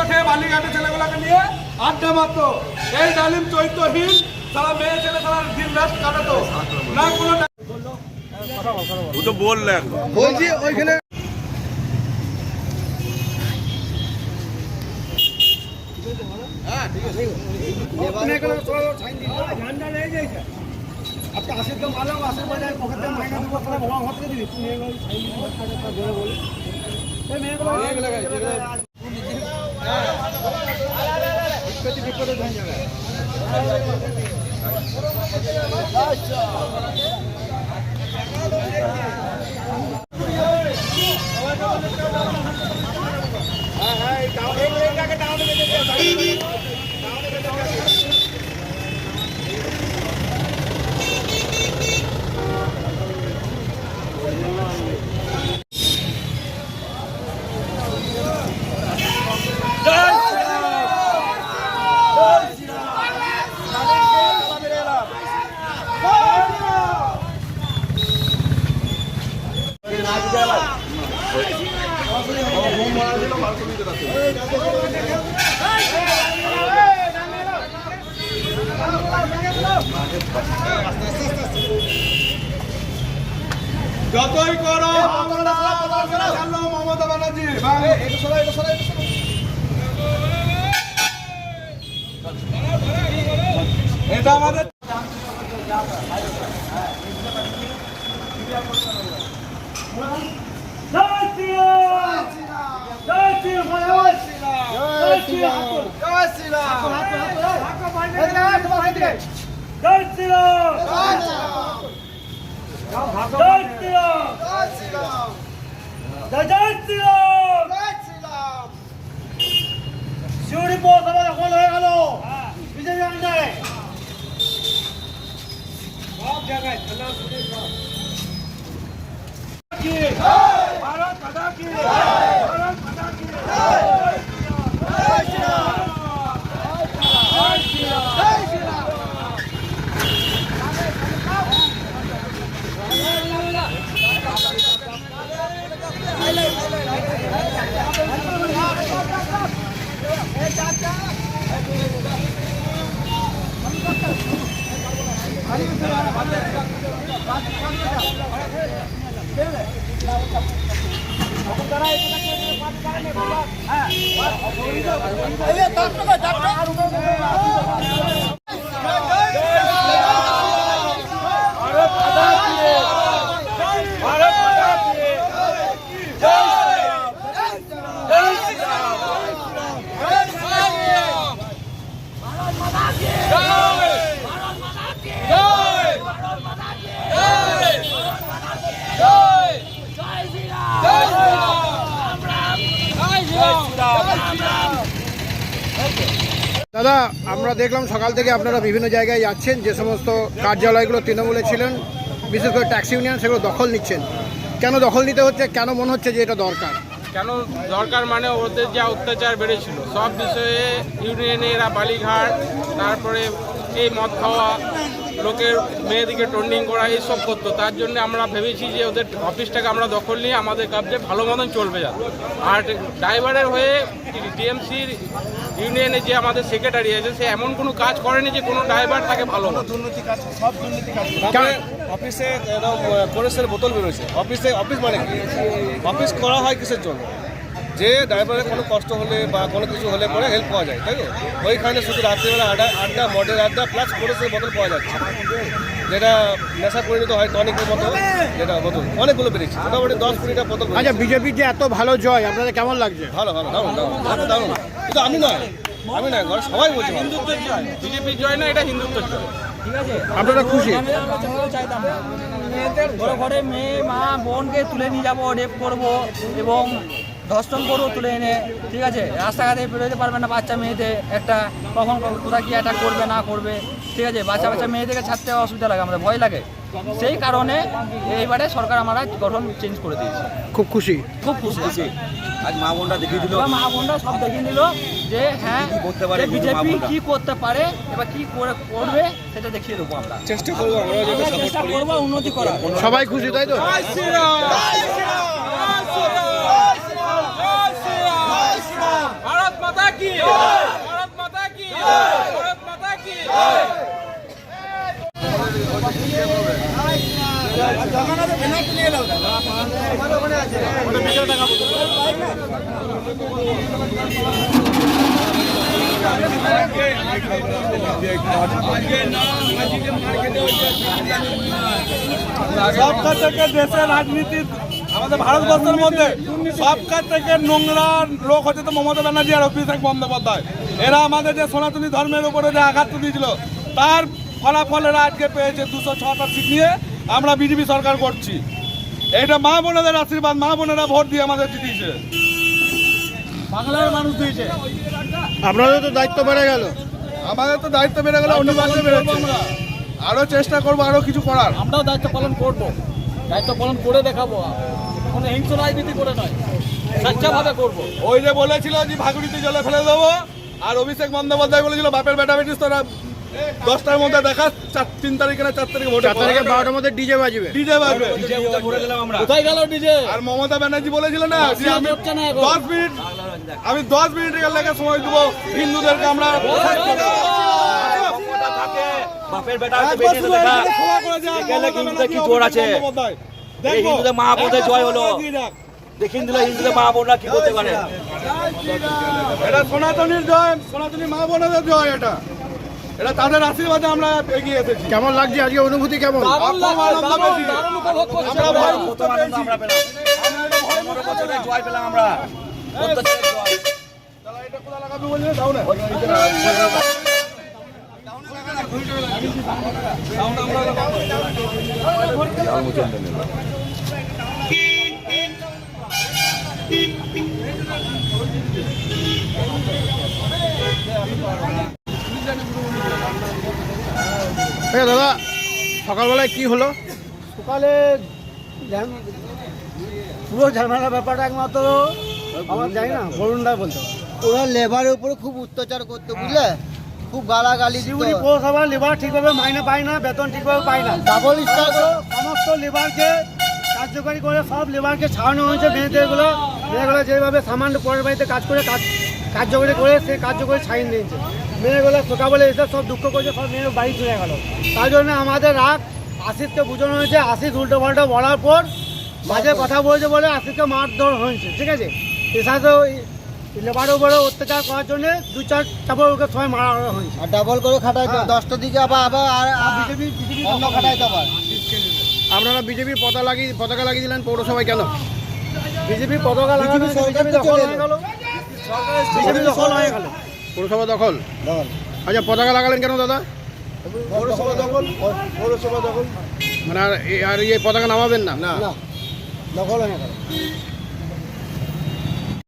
খেয়ে বালিঘাটে ছেলেগুলোকে নিয়ে আড্ডা মারতো। এই ডালিম চৈত্যহীন সারা মেয়ে ছেলে সারা দিন রাত কাটাতো না কোনো। ও তো বললেন বলছি ওইখানে आपका आशीष तो मालूम आशीष बजाय पकड़ते महीना तो थोड़ा भवा होते दी तू ये वाली सही बोले बोले ए मैं को एक लगा विपत्ति विपत्ति हो जाएगा। हां हां डाउन एक जाके डाउन में दे যতই করো মমতা ব্যানার্জি এটা আমাদের শিউরি পৌরসভা দখল হয়ে গেল বিজেপি আন্ডারে সব জায়গায় ভারত মাতা কি ভারত মাতা কি দাদা, আমরা দেখলাম সকাল থেকে আপনারা বিভিন্ন জায়গায় যাচ্ছেন, যে সমস্ত কার্যালয়গুলো তৃণমূলে ছিলেন, বিশেষ করে ট্যাক্সি ইউনিয়ন, সেগুলো দখল নিচ্ছেন। কেন দখল নিতে হচ্ছে, কেন মনে হচ্ছে যে এটা দরকার? কেন দরকার মানে ওদের যা অত্যাচার বেড়েছিল সব বিষয়ে ইউনিয়নে এরা বালিঘাট, তারপরে এই মদ খাওয়া, লোকের মেয়েদিকে টন্ডিং করা, এইসব করতো। তার জন্য আমরা ভেবেছি যে ওদের অফিসটাকে আমরা দখল নিয়ে আমাদের কাজে ভালো মতন চলবে যাবে। আর ড্রাইভারের হয়ে টিএমসির ইউনিয়নে যে আমাদের সেক্রেটারি আছে, সে এমন কোনো কাজ করেনি যে কোনো ড্রাইভার তাকে ভালো দুর্নীতি কাজ, সব দুর্নীতি কাজ। অফিসে কোরেসের বোতল বেরোচ্ছে। অফিস মানে অফিস করা হয় কিসের জন্য? যে ড্রাইভারের কোনো কষ্ট হলে বা কোনো কিছু হলে পরে হেল্প পাওয়া যায়, তাই তো? ওইখানে শুধু রাত্রিবেলা আড্ডা মদের আড্ডা প্লাস কোরেসের বোতল পাওয়া যাচ্ছে, যেটা নেশা পরিণত হয় টনিকের মতো। যেটা বোতল অনেকগুলো বেরিয়েছে, মোটামুটি 10-20টা বোতল। আচ্ছা, বিজেপির যে এত ভালো জয়, আপনাদের কেমন লাগছে? ভালো ভালো, দারুণ দারুণ দারুণ। কিন্তু আমি নয়, সবাই বলছি হিন্দুত্বের জয়, বিজেপির জয় না, এটা হিন্দুত্বের জয়। ঠিক আছে, আপনারা খুশি? চাইতাম না, মেয়েদের ঘরে ঘরে মেয়ে মা বোনকে তুলে নিয়ে যাবো, রেপ করবো এবং ধর্ষণ করবো তুলে এনে। ঠিক আছে, রাস্তাঘাটে বেরোতে পারবে না বাচ্চা মেয়েদের, একটা কখন কোথায় কি অ্যাটাক করবে না করবে। ঠিক আছে, বাচ্চা মেয়েদেরকে ছাড়তে অসুবিধা লাগে, আমাদের ভয় লাগে। সেই কারণে এইবারে সরকার আমরা গঠন চেঞ্জ করে দিয়েছি। খুব খুশি, খুব খুশি। আজ মা বোনরা দেখিয়ে দিল, মা বোনরা সব দেখিয়ে দিল যে হ্যাঁ বিজেপি কি করতে পারে, এবার কি করবে সেটা দেখিয়ে দেবো। আমরা চেষ্টা করবো, আমরা চেষ্টা করবো উন্নতি করার। সবাই খুশি, তাই তো? ভারত মাতা কি কি ভারত মাতা কি ভারত মাতা কি সবকা থেকে দেশের রাজনীতির আমাদের ভারতবর্ষের মধ্যে সবকা থেকে নোংরা লোক হচ্ছে তো মমতা ব্যানার্জি আর অভিষেক বন্দ্যোপাধ্যায়। এরা আমাদের যে সনাতনী ধর্মের উপরে যে আঘাত দিয়েছিল তার ফলাফল এরা আজকে পেয়েছে 206টা সিট নিয়ে আমরা বিজেপি সরকার করছি। এটা মা বোনেদের আশীর্বাদ, মা বোনেরা ভোট দিয়ে আমাদের জিতিয়েছে, বাংলার মানুষ দিয়েছে। আপনাদের তো দায়িত্ব বেড়ে গেল। আমাদের তো দায়িত্ব বেড়ে গেলে অনিবার্য বেড়েছে। আমরা আরো চেষ্টা করবো আরো কিছু করার। আমরাও দায়িত্ব পালন করবো, দায়িত্ব পালন করে দেখাবো, কোনো হিংস্র রাজনীতি করে নয়, স্বেচ্ছাভাবে করবো। ওই যে বলেছিল যে ভাগুড়িতে জলে ফেলে দেবো, আর অভিষেক বন্দ্যোপাধ্যায় বলেছিল বাপের বেটা বেটিস তোরা 10টার মধ্যে দেখা 3 তারিখে না 4 তারিখে ভোট 4 তারিখে 12টার মধ্যে ডিজে বাজবে। ডিজে বাজবে। কোথায় গেল ডিজে? আর মমতা ব্যানার্জি বলেছিল না যে আমি 10 মিনিট লেগে সময় দেবো হিন্দুদেরকে আমরা বাপের বেটা হিন্দুদের কি জোর আছে? হিন্দুদের মা বোনদের জয় হলো, দেখিন দিলে হিন্দুদের মা বোনরা কি করতে পারে। এটা সনাতনীর জয়, সনাতনী মা বোনদের জয়। এটা এটা তাদের আশীর্বাদে আমরা এগিয়ে এসেছি। কেমন লাগছে আজকে অনুভূতি কেমন? আমরা ভয় মুক্ত পেয়েছি। জয় পেলাম আমরা। এটা কোথা লাগাবে বললে দাও না। দাদা সকালবেলায় কি হলো? সকালে পুরো ঝামেলা ব্যাপারটা একমাত্র আমার জানি না, বরুণদা বলতে পারে। ওরা লেবারের উপরে খুব অত্যাচার করতো, বুঝলে, খুব গালাগালি দিত। শিউরি পৌরসভার লেবার ঠিকভাবে মাইনে পায় না, বেতন ঠিকভাবে পায় না। ডাবল স্টার সমস্ত লেবারকে কার্যকারী করে সব লেবারকে ছাড়ানো হয়েছে। মেয়েদেরগুলো যেভাবে সামান্য পরের বাড়িতে কাজ করে কার্যকরী করে সেই কার্যকরী ছাড়িয়ে দিয়েছে। মেয়েগুলো সকালবেলা এসে সব দুঃখ করেছে, সব মেয়ের বাড়ি চলে গেল। তার জন্য আমাদের রাগ আশিসকে বোঝানো হয়েছে। আশিস উল্টো পাল্টা বলার পর বাজে কথা বলেছে বলে আশিসকে মারধর হয়েছে, ঠিক আছে। এর সাথে লেবারের উপরে অত্যাচার করার জন্য 2-4 চাপড় ওকে সবাই মারা হয়েছে। আর ডাবল করে খাটাইতো, 10টার দিকে আবার বিজেপি অন্য খাটাইতো আবার। আপনারা বিজেপির পতাকা লাগিয়ে দিলেন পৌরসভায় কেন? বিজেপি পতাকা লাগানো সরকার বিজেপি দখল হয়ে গেল, বিজেপি দখল হয়ে গেল। পৌরসভা দখল। আচ্ছা পতাকা লাগালেন কেন দাদা? পৌরসভা দখল মানে আর এই পতাকা নামাবেন না? না, দখল হয়ে গেল।